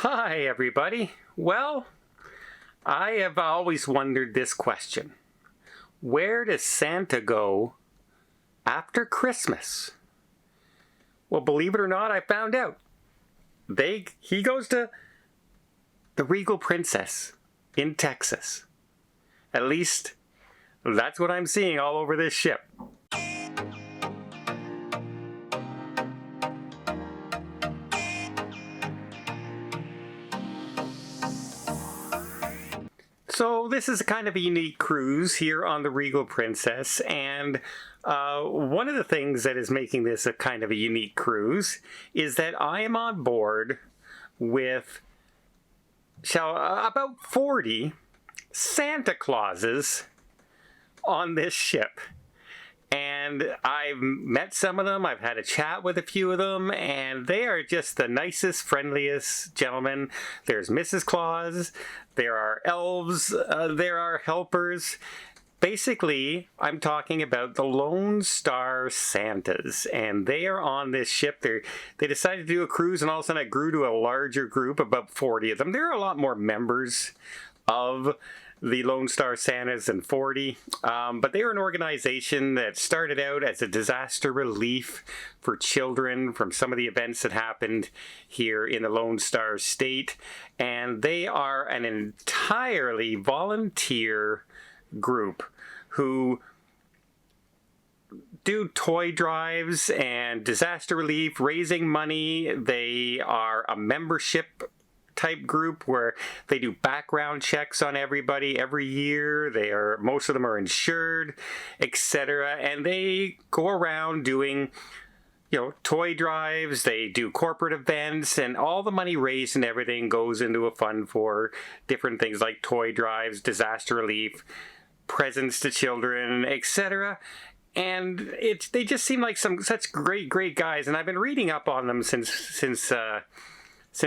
Hi, everybody. Well, I have always wondered this question. Where does Santa go after Christmas? Well, believe it or not, I found out. He goes to the Regal Princess in Texas. At least, that's what I'm seeing all over this ship. So this is kind of a unique cruise here on the Regal Princess, and one of the things that is making this a kind of a unique cruise is that I am on board with about 40 Santa Clauses on this ship. And I've met some of them, I've had a chat with a few of them, and they are just the nicest, friendliest gentlemen. There's Mrs. Claus, there are elves, there are helpers. Basically, I'm talking about the Lone Star Santas, and they are on this ship. They decided to do a cruise, and all of a sudden it grew to a larger group, about 40 of them. There are a lot more members of the Lone Star Santas than 40, but they are an organization that started out as a disaster relief for children from some of the events that happened here in the Lone Star State, and they are an entirely volunteer group who do toy drives and disaster relief, raising money. They are a membership type group where they do background checks on everybody every year. Most of them are insured, etc. And they go around doing, toy drives. They do corporate events, and all the money raised and everything goes into a fund for different things like toy drives, disaster relief, presents to children, etc. And they just seem like such great guys. And I've been reading up on them since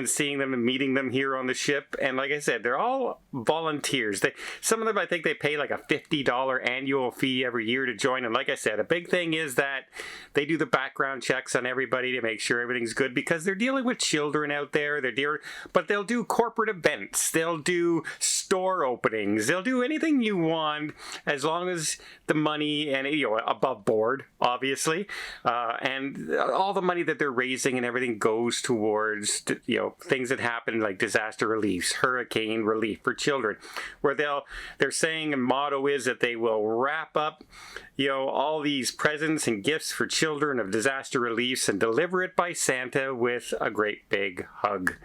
seeing them and meeting them here on the ship. And like I said, they're all volunteers. Some of them, I think they pay like a $50 annual fee every year to join. And like I said, a big thing is that they do the background checks on everybody to make sure everything's good, because they're dealing with children out there. But they'll do corporate events. They'll do store openings. They'll do anything you want as long as the money and, above board, obviously. And all the money that they're raising and everything goes towards, things that happen like disaster relief, hurricane relief for children, where they're saying a motto is that they will wrap up, all these presents and gifts for children of disaster reliefs and deliver it by Santa with a great big hug.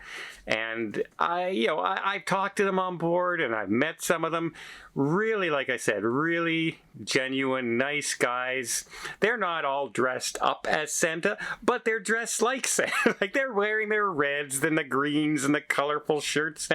And I've talked to them on board, and I've met some of them. Really, like I said, really genuine, nice guys. They're not all dressed up as Santa, but they're dressed like Santa. Like, they're wearing their reds and the greens and the colorful shirts.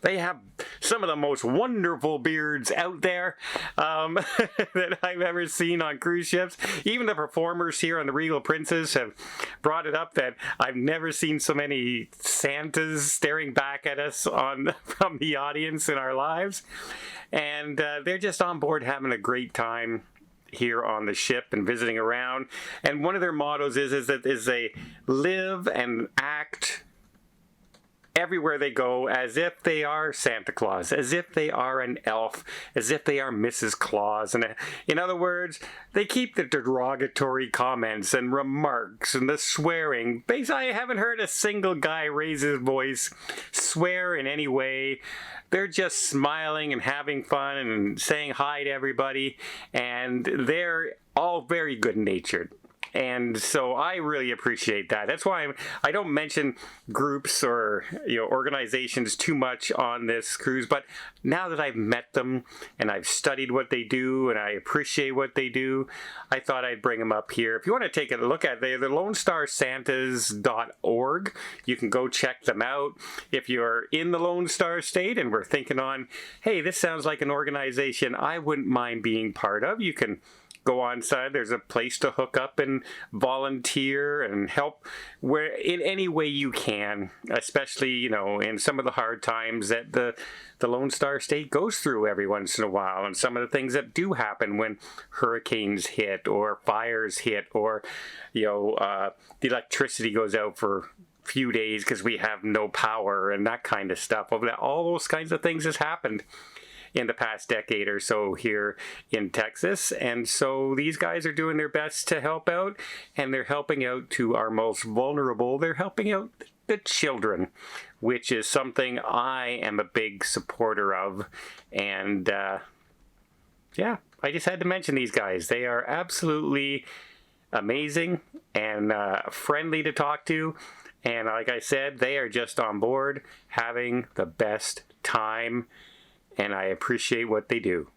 They have some of the most wonderful beards out there that I've ever seen on cruise ships. Even the performers here on the Regal Princess have brought it up that I've never seen so many Santas staring back at us from the audience in our lives. And they're just on board having a great time here on the ship and visiting around. And one of their mottos is they live and act everywhere they go as if they are Santa Claus, as if they are an elf, as if they are Mrs. Claus. And in other words, they keep the derogatory comments and remarks and the swearing. Basically, I haven't heard a single guy raise his voice, swear in any way. They're just smiling and having fun and saying hi to everybody, and they're all very good-natured. And so I really appreciate that. That's why I don't mention groups or organizations too much on this cruise. But now that I've met them and I've studied what they do and I appreciate what they do, I thought I'd bring them up here. If you want to take a look at it, they're LoneStarSantas.org. You can go check them out. If you're in the Lone Star State and we're thinking on, hey, this sounds like an organization I wouldn't mind being part of, you can go on side. There's a place to hook up and volunteer and help where in any way you can, especially, in some of the hard times that the Lone Star State goes through every once in a while, and some of the things that do happen when hurricanes hit or fires hit or, the electricity goes out for few days because we have no power and that kind of stuff. All those kinds of things has happened in the past decade or so here in Texas. And so these guys are doing their best to help out, and they're helping out to our most vulnerable. They're helping out the children, which is something I am a big supporter of. And yeah, I just had to mention these guys. They are absolutely amazing and friendly to talk to. And like I said, they are just on board having the best time, and I appreciate what they do.